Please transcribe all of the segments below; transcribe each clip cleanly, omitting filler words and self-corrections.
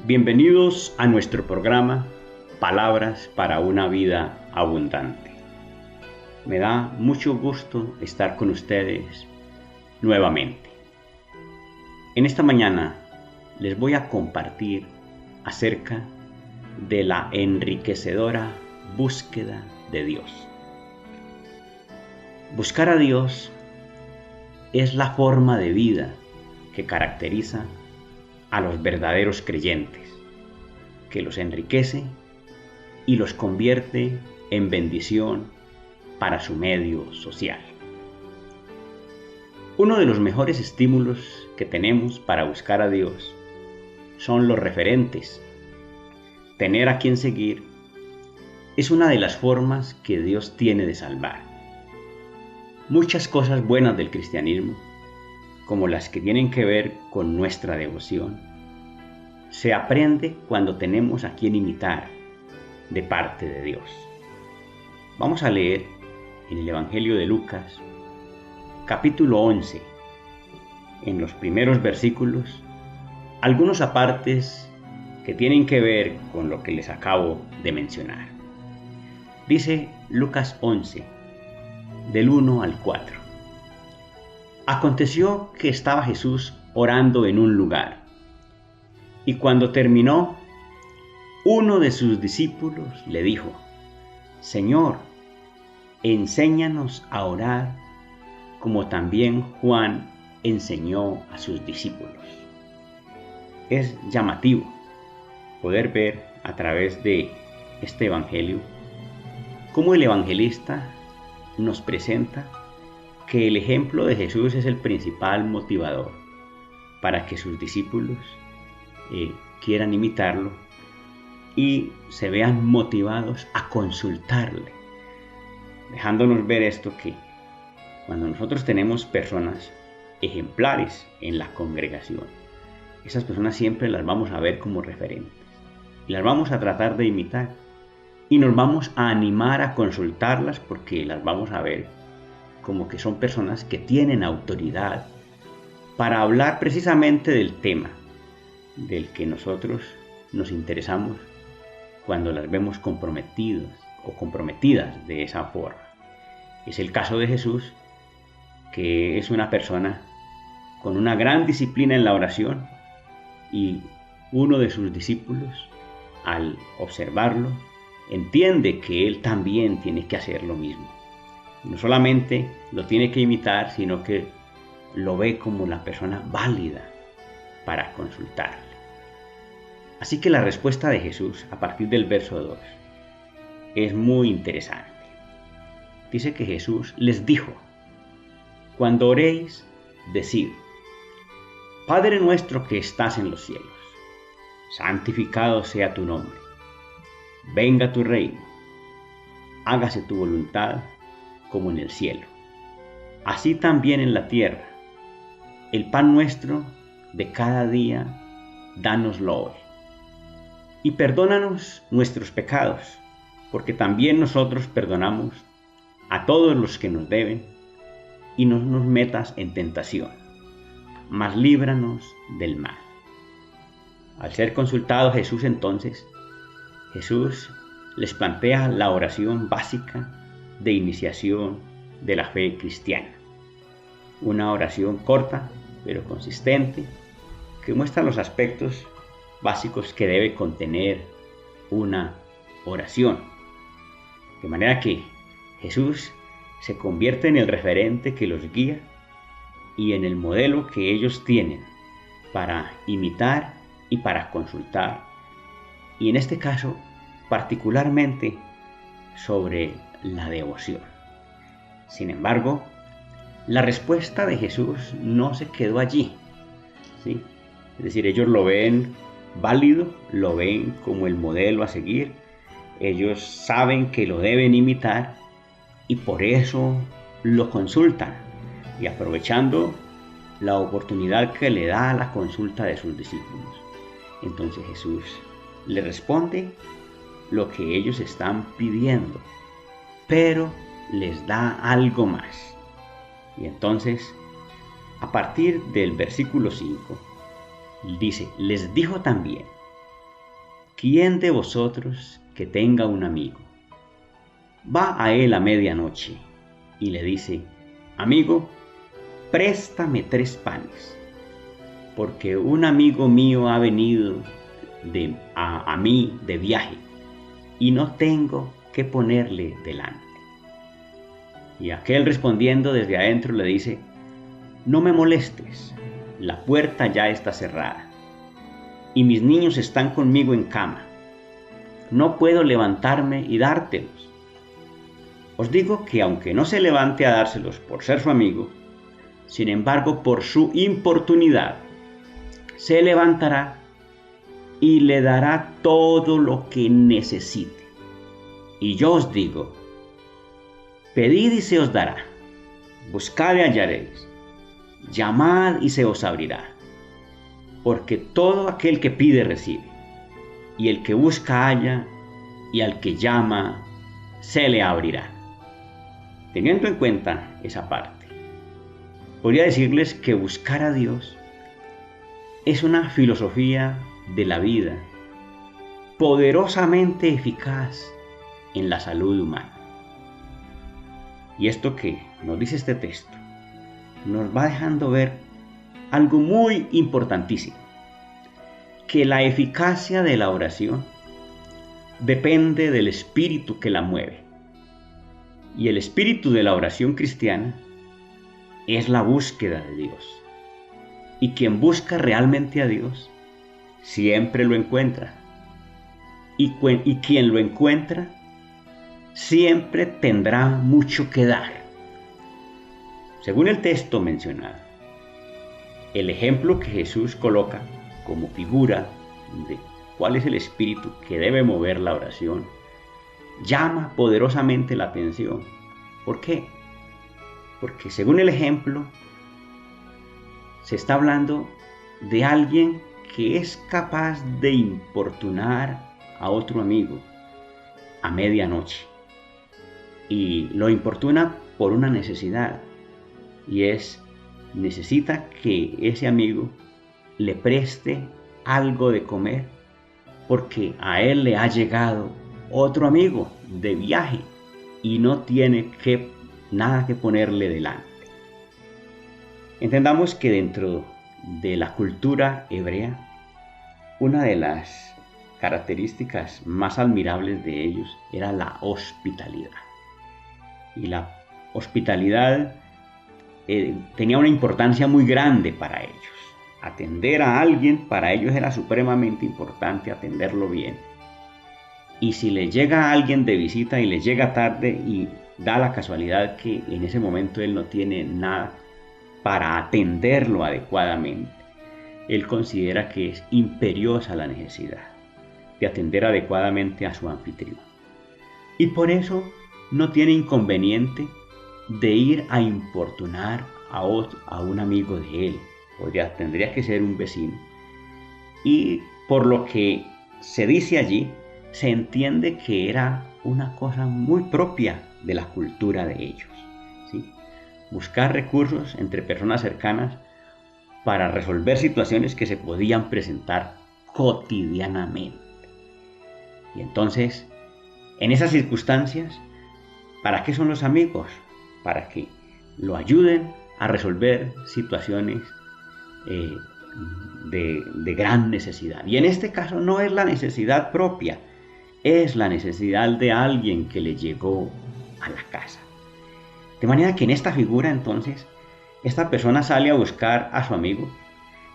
Bienvenidos a nuestro programa Palabras para una vida abundante. Me da mucho gusto estar con ustedes nuevamente. En esta mañana les voy a compartir acerca de la enriquecedora búsqueda de Dios. Buscar a Dios es la forma de vida que caracteriza a los verdaderos creyentes, que los enriquece y los convierte en bendición para su medio social. Uno de los mejores estímulos que tenemos para buscar a Dios son los referentes. Tener a quien seguir es una de las formas que Dios tiene de salvar. Muchas cosas buenas del cristianismo, como las que tienen que ver con nuestra devoción, se aprende cuando tenemos a quien imitar de parte de Dios. Vamos a leer en el Evangelio de Lucas, capítulo 11, en los primeros versículos, algunos apartes que tienen que ver con lo que les acabo de mencionar. Dice Lucas 11, del 1 al 4. Aconteció que estaba Jesús orando en un lugar, y cuando terminó, uno de sus discípulos le dijo: Señor, enséñanos a orar como también Juan enseñó a sus discípulos. Es llamativo poder ver a través de este evangelio cómo el evangelista nos presenta que el ejemplo de Jesús es el principal motivador para que sus discípulos quieran imitarlo y se vean motivados a consultarle, dejándonos ver esto, que cuando nosotros tenemos personas ejemplares en la congregación, esas personas siempre las vamos a ver como referentes y las vamos a tratar de imitar y nos vamos a animar a consultarlas, porque las vamos a ver como que son personas que tienen autoridad para hablar precisamente del tema del que nosotros nos interesamos cuando las vemos comprometidos o comprometidas de esa forma. Es el caso de Jesús, que es una persona con una gran disciplina en la oración, y uno de sus discípulos, al observarlo, entiende que él también tiene que hacer lo mismo. No solamente lo tiene que imitar, sino que lo ve como la persona válida para consultarle. Así que la respuesta de Jesús a partir del verso 2 es muy interesante. Dice que Jesús les dijo: cuando oréis, decid: Padre nuestro que estás en los cielos, santificado sea tu nombre. Venga tu reino. Hágase tu voluntad como en el cielo, así también en la tierra. El pan nuestro de cada día, dánoslo hoy. Y perdónanos nuestros pecados, porque también nosotros perdonamos a todos los que nos deben, y no nos metas en tentación, mas líbranos del mal. Al ser consultado Jesús, entonces, Jesús les plantea la oración básica de iniciación de la fe cristiana. Una oración corta pero consistente, que muestra los aspectos básicos que debe contener una oración. De manera que Jesús se convierte en el referente que los guía y en el modelo que ellos tienen para imitar y para consultar, y en este caso particularmente sobre la devoción. Sin embargo, la respuesta de Jesús no se quedó allí, ¿sí? Es decir, ellos lo ven válido, lo ven como el modelo a seguir, ellos saben que lo deben imitar y por eso lo consultan, y aprovechando la oportunidad que le da la consulta de sus discípulos, entonces Jesús le responde lo que ellos están pidiendo, pero les da algo más. Y entonces, a partir del versículo 5, dice, les dijo también, ¿quién de vosotros que tenga un amigo va a él a medianoche y le dice, amigo, préstame 3 panes, porque un amigo mío ha venido a mí de viaje y no tengo que ponerle delante? Y aquel respondiendo desde adentro le dice, no me molestes, la puerta ya está cerrada y mis niños están conmigo en cama. No puedo levantarme y dártelos. Os digo que aunque no se levante a dárselos por ser su amigo, sin embargo por su importunidad, se levantará y le dará todo lo que necesite. Y yo os digo, pedid y se os dará, buscad y hallaréis, llamad y se os abrirá. Porque todo aquel que pide recibe, y el que busca halla, y al que llama se le abrirá. Teniendo en cuenta esa parte, podría decirles que buscar a Dios es una filosofía de la vida poderosamente eficaz en la salud humana. Y esto que nos dice este texto nos va dejando ver algo muy importantísimo, que la eficacia de la oración depende del espíritu que la mueve. Y el espíritu de la oración cristiana es la búsqueda de Dios. Y quien busca realmente a Dios siempre lo encuentra. Y quien lo encuentra siempre tendrá mucho que dar. Según el texto mencionado, el ejemplo que Jesús coloca como figura de cuál es el espíritu que debe mover la oración llama poderosamente la atención. ¿Por qué? Porque según el ejemplo se está hablando de alguien que es capaz de importunar a otro amigo a medianoche, y lo importuna por una necesidad, y necesita que ese amigo le preste algo de comer porque a él le ha llegado otro amigo de viaje y no tiene nada que ponerle delante. Entendamos que dentro de la cultura hebrea, una de las características más admirables de ellos era la hospitalidad. Y la hospitalidad tenía una importancia muy grande para ellos. Atender a alguien para ellos era supremamente importante, atenderlo bien. Y si le llega a alguien de visita y le llega tarde y da la casualidad que en ese momento él no tiene nada para atenderlo adecuadamente, él considera que es imperiosa la necesidad de atender adecuadamente a su anfitrión. Y por eso no tiene inconveniente de ir a importunar a un amigo de él. Tendría que ser un vecino. Y por lo que se dice allí, se entiende que era una cosa muy propia de la cultura de ellos, ¿sí? Buscar recursos entre personas cercanas para resolver situaciones que se podían presentar cotidianamente. Y entonces, en esas circunstancias, ¿para qué son los amigos? Para que lo ayuden a resolver situaciones de gran necesidad. Y en este caso no es la necesidad propia, es la necesidad de alguien que le llegó a la casa. De manera que en esta figura entonces, esta persona sale a buscar a su amigo,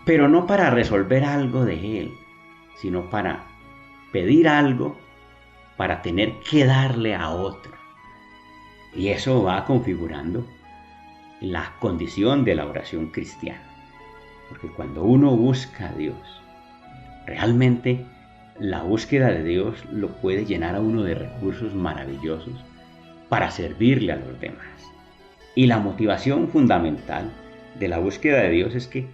pero no para resolver algo de él, sino para pedir algo, para tener que darle a otro. Y eso va configurando la condición de la oración cristiana. Porque cuando uno busca a Dios, realmente la búsqueda de Dios lo puede llenar a uno de recursos maravillosos para servirle a los demás. Y la motivación fundamental de la búsqueda de Dios es que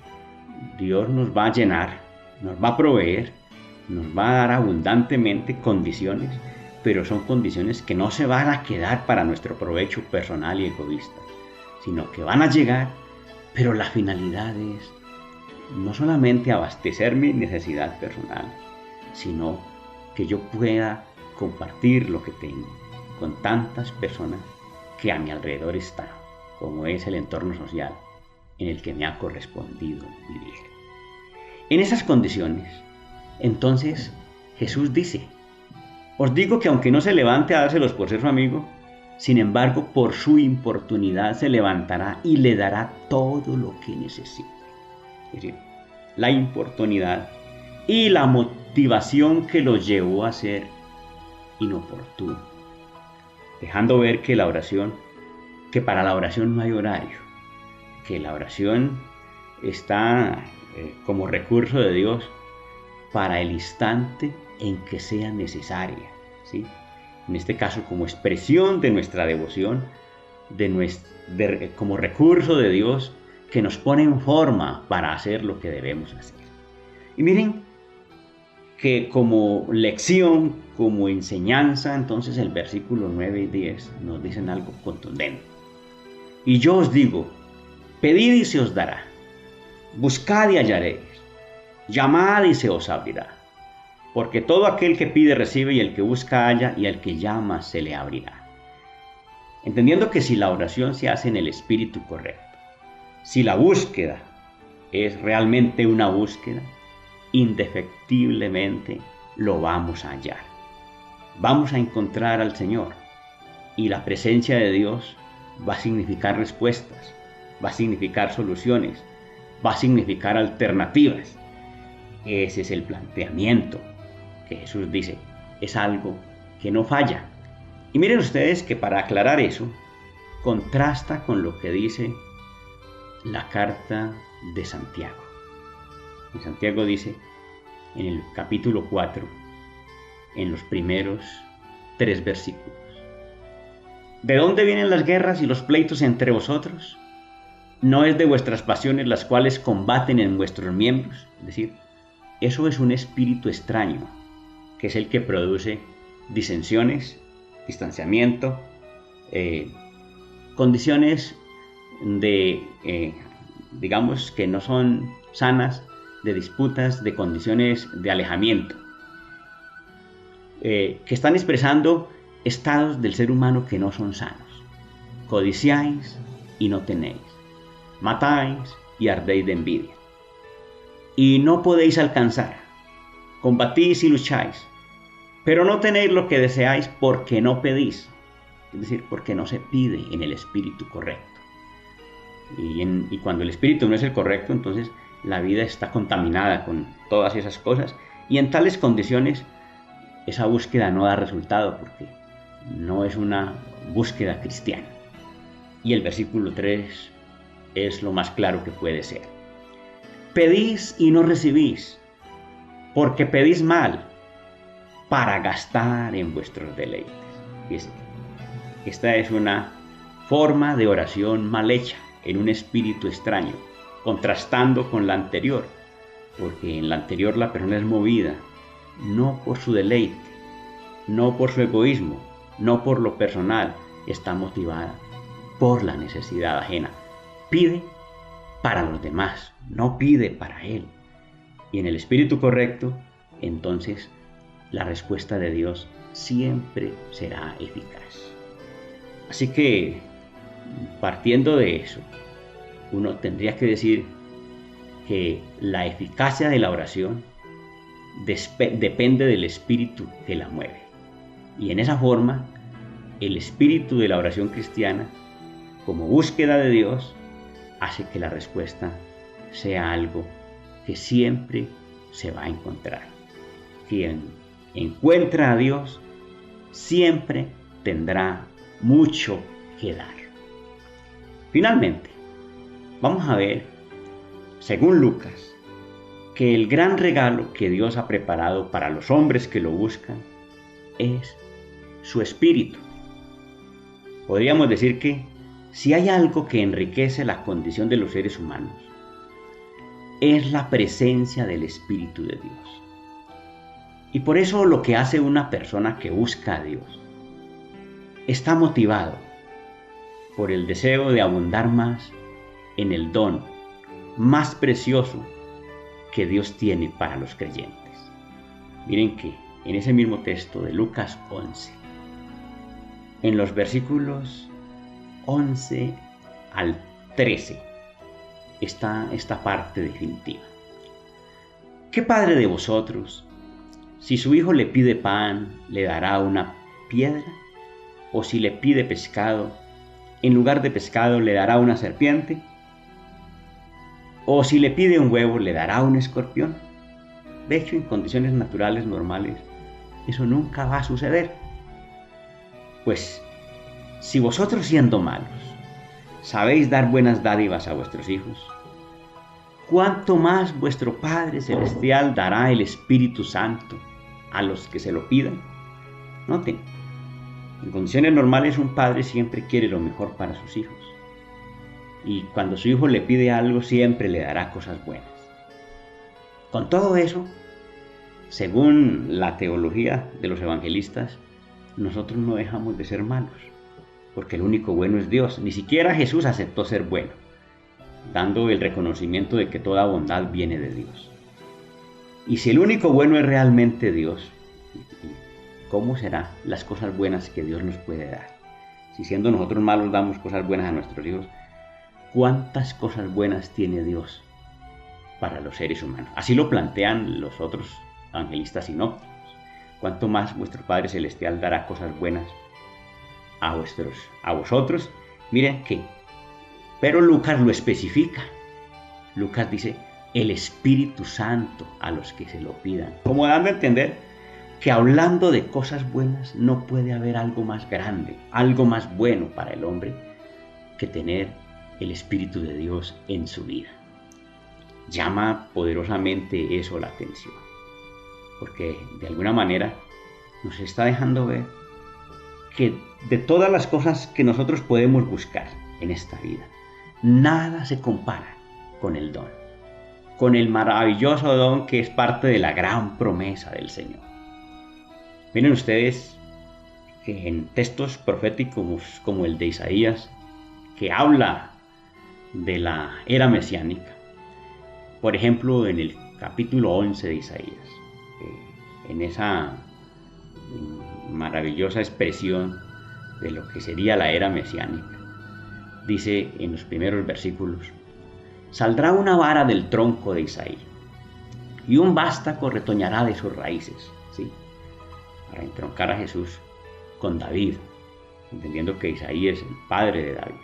Dios nos va a llenar, nos va a proveer, nos va a dar abundantemente condiciones, pero son condiciones que no se van a quedar para nuestro provecho personal y egoísta, sino que van a llegar, pero la finalidad es no solamente abastecer mi necesidad personal, sino que yo pueda compartir lo que tengo con tantas personas que a mi alrededor están, como es el entorno social en el que me ha correspondido vivir. En esas condiciones, entonces, Jesús dice: os digo que aunque no se levante a dárselos por ser su amigo, sin embargo, por su importunidad se levantará y le dará todo lo que necesite. Es decir, la importunidad y la motivación que los llevó a ser inoportuno, dejando ver que para la oración no hay horario, que la oración está como recurso de Dios para el instante en que sea necesaria, ¿sí? En este caso como expresión de nuestra devoción, como recurso de Dios que nos pone en forma para hacer lo que debemos hacer. Y miren que como lección, como enseñanza, entonces el versículo 9 y 10 nos dicen algo contundente. Y yo os digo, pedid y se os dará, buscad y hallaréis, llamad y se os abrirá. Porque todo aquel que pide recibe, y el que busca halla, y al que llama se le abrirá. Entendiendo que si la oración se hace en el espíritu correcto, si la búsqueda es realmente una búsqueda, indefectiblemente lo vamos a hallar. Vamos a encontrar al Señor, y la presencia de Dios va a significar respuestas, va a significar soluciones, va a significar alternativas. Ese es el planteamiento que Jesús dice, es algo que no falla. Y miren ustedes que para aclarar eso, contrasta con lo que dice la carta de Santiago. Y Santiago dice en el capítulo 4, en los primeros 3 versículos: ¿de dónde vienen las guerras y los pleitos entre vosotros? ¿No es de vuestras pasiones las cuales combaten en vuestros miembros? Es decir, eso es un espíritu extraño, que es el que produce disensiones, distanciamiento, condiciones digamos que no son sanas, de disputas, de condiciones de alejamiento, que están expresando estados del ser humano que no son sanos. Codiciáis y no tenéis, matáis y ardéis de envidia, y no podéis alcanzar, combatís y lucháis, pero no tenéis lo que deseáis porque no pedís, es decir, porque no se pide en el espíritu correcto. Y cuando el espíritu no es el correcto, entonces la vida está contaminada con todas esas cosas, y en tales condiciones esa búsqueda no da resultado porque no es una búsqueda cristiana. Y el versículo 3 es lo más claro que puede ser: pedís y no recibís, porque pedís mal, para gastar en vuestros deleites. Esta es una forma de oración mal hecha, en un espíritu extraño, contrastando con la anterior, porque en la anterior la persona es movida no por su deleite, no por su egoísmo, no por lo personal, está motivada por la necesidad ajena. Pide para los demás, no pide para él. Y en el espíritu correcto, entonces, la respuesta de Dios siempre será eficaz. Así que, partiendo de eso, uno tendría que decir que la eficacia de la oración depende del espíritu que la mueve. Y en esa forma, el espíritu de la oración cristiana, como búsqueda de Dios, hace que la respuesta sea algo que siempre se va a encontrar. Quien encuentra a Dios siempre tendrá mucho que dar. Finalmente, vamos a ver, según Lucas, que el gran regalo que Dios ha preparado para los hombres que lo buscan es su espíritu. Podríamos decir que si hay algo que enriquece la condición de los seres humanos, es la presencia del Espíritu de Dios. Y por eso lo que hace una persona que busca a Dios está motivado por el deseo de abundar más en el don más precioso que Dios tiene para los creyentes. Miren que en ese mismo texto de Lucas 11, en los versículos 11 al 13, está esta parte definitiva. ¿Qué padre de vosotros, si su hijo le pide pan, le dará una piedra? ¿O si le pide pescado, en lugar de pescado le dará una serpiente? ¿O si le pide un huevo, le dará un escorpión? De hecho, en condiciones naturales normales, eso nunca va a suceder. Pues, si vosotros siendo malos, sabéis dar buenas dádivas a vuestros hijos, ¿cuánto más vuestro Padre Celestial dará el Espíritu Santo a los que se lo pidan? Noten, en condiciones normales un padre siempre quiere lo mejor para sus hijos. Y cuando su hijo le pide algo, siempre le dará cosas buenas. Con todo eso, según la teología de los evangelistas, nosotros no dejamos de ser malos, porque el único bueno es Dios. Ni siquiera Jesús aceptó ser bueno, dando el reconocimiento de que toda bondad viene de Dios. Y si el único bueno es realmente Dios, ¿cómo serán las cosas buenas que Dios nos puede dar? Si siendo nosotros malos damos cosas buenas a nuestros hijos, ¿cuántas cosas buenas tiene Dios para los seres humanos? Así lo plantean los otros evangelistas sinópticos. ¿Cuánto más vuestro Padre Celestial dará cosas buenas a vosotros? Miren que, pero Lucas lo especifica. Lucas dice, el Espíritu Santo a los que se lo pidan. Como dando a entender que hablando de cosas buenas no puede haber algo más grande, algo más bueno para el hombre que tener el Espíritu de Dios en su vida. Llama poderosamente eso la atención, porque de alguna manera nos está dejando ver que de todas las cosas que nosotros podemos buscar en esta vida, nada se compara con el don, con el maravilloso don que es parte de la gran promesa del Señor. Miren ustedes que en textos proféticos como el de Isaías, que habla de la era mesiánica, por ejemplo en el capítulo 11 de Isaías, en esa maravillosa expresión de lo que sería la era mesiánica, dice en los primeros versículos, saldrá una vara del tronco de Isaí y un vástago retoñará de sus raíces, ¿sí? Para entroncar a Jesús con David, entendiendo que Isaí es el padre de David.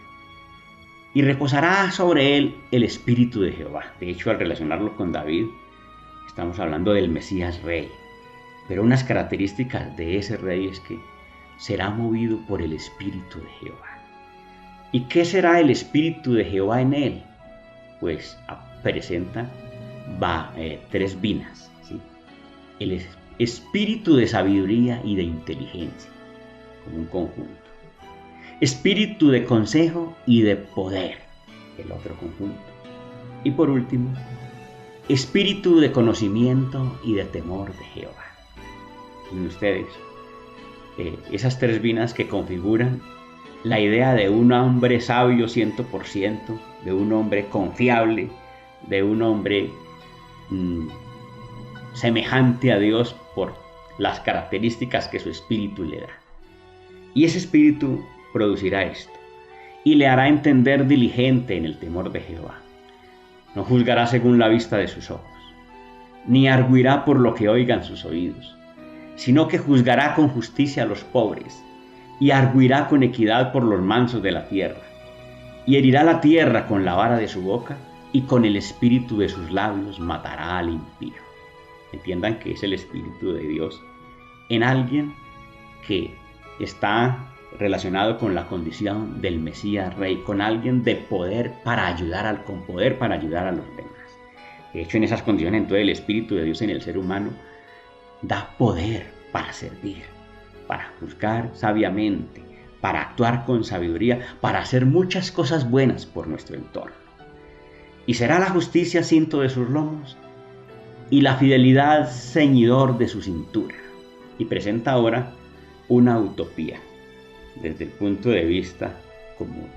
Y reposará sobre él el Espíritu de Jehová. De hecho, al relacionarlo con David, estamos hablando del Mesías Rey. Pero unas características de ese Rey es que será movido por el Espíritu de Jehová. ¿Y qué será el Espíritu de Jehová en él? Pues presenta tres vinas, ¿sí? El espíritu de sabiduría y de inteligencia, como un conjunto. Espíritu de consejo y de poder, el otro conjunto. Y por último, espíritu de conocimiento y de temor de Jehová. Miren ustedes, esas tres vinas que configuran la idea de un hombre sabio 100%, de un hombre confiable, de un hombre semejante a Dios por las características que su espíritu le da. Y ese espíritu producirá esto, y le hará entender diligente en el temor de Jehová. No juzgará según la vista de sus ojos, ni arguirá por lo que oigan sus oídos, sino que juzgará con justicia a los pobres, y arguirá con equidad por los mansos de la tierra, y herirá la tierra con la vara de su boca, y con el espíritu de sus labios matará al impío. Entiendan que es el Espíritu de Dios en alguien que está relacionado con la condición del Mesías Rey, con alguien de poder para ayudar con poder para ayudar a los demás. De hecho, en esas condiciones, entonces el Espíritu de Dios en el ser humano da poder para servir, para juzgar sabiamente, para actuar con sabiduría, para hacer muchas cosas buenas por nuestro entorno. Y será la justicia cinto de sus lomos y la fidelidad ceñidor de su cintura. Y presenta ahora una utopía desde el punto de vista común,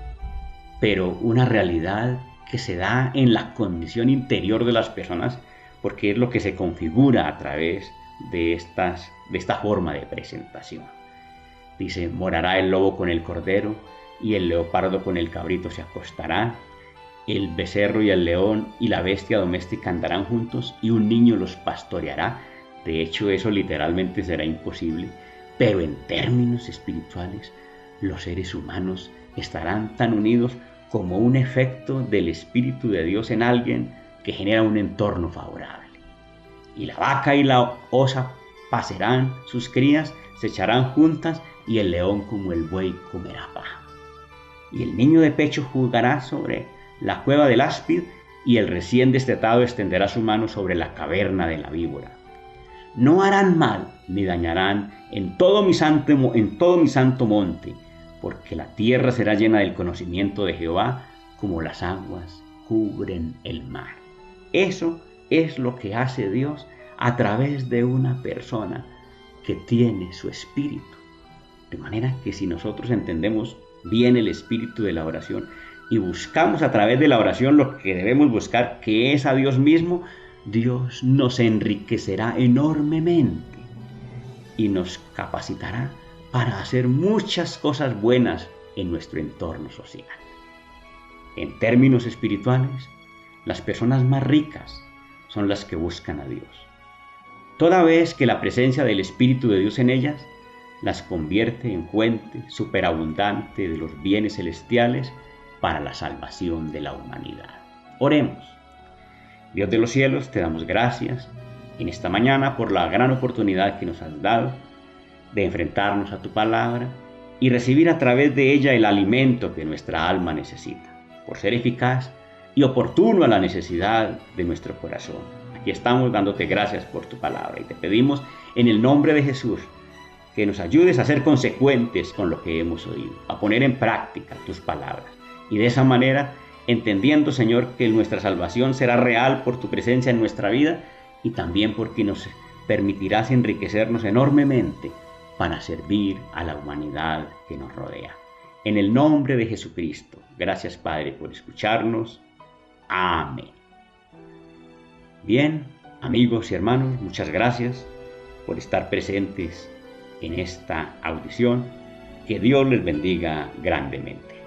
pero una realidad que se da en la condición interior de las personas porque es lo que se configura a través de esta forma de presentación. Dice, morará el lobo con el cordero y el leopardo con el cabrito se acostará, el becerro y el león y la bestia doméstica andarán juntos y un niño los pastoreará. De hecho, eso literalmente será imposible, pero en términos espirituales, los seres humanos estarán tan unidos como un efecto del Espíritu de Dios en alguien que genera un entorno favorable. Y la vaca y la osa pacerán sus crías, se echarán juntas y el león como el buey comerá paja. Y el niño de pecho jugará sobre la cueva del áspid y el recién destetado extenderá su mano sobre la caverna de la víbora. No harán mal ni dañarán en todo mi santo monte, porque la tierra será llena del conocimiento de Jehová, como las aguas cubren el mar. Eso es lo que hace Dios a través de una persona que tiene su espíritu. De manera que si nosotros entendemos bien el espíritu de la oración y buscamos a través de la oración lo que debemos buscar, que es a Dios mismo, Dios nos enriquecerá enormemente y nos capacitará para hacer muchas cosas buenas en nuestro entorno social. En términos espirituales, las personas más ricas son las que buscan a Dios, toda vez que la presencia del Espíritu de Dios en ellas las convierte en fuente superabundante de los bienes celestiales para la salvación de la humanidad. Oremos. Dios de los cielos, te damos gracias en esta mañana por la gran oportunidad que nos has dado de enfrentarnos a tu palabra y recibir a través de ella el alimento que nuestra alma necesita, por ser eficaz y oportuno a la necesidad de nuestro corazón. Aquí estamos dándote gracias por tu palabra y te pedimos en el nombre de Jesús que nos ayudes a ser consecuentes con lo que hemos oído, a poner en práctica tus palabras y de esa manera, entendiendo, Señor, que nuestra salvación será real por tu presencia en nuestra vida y también porque nos permitirás enriquecernos enormemente para servir a la humanidad que nos rodea. En el nombre de Jesucristo, gracias Padre por escucharnos. Amén. Bien, amigos y hermanos, muchas gracias por estar presentes en esta audición. Que Dios les bendiga grandemente.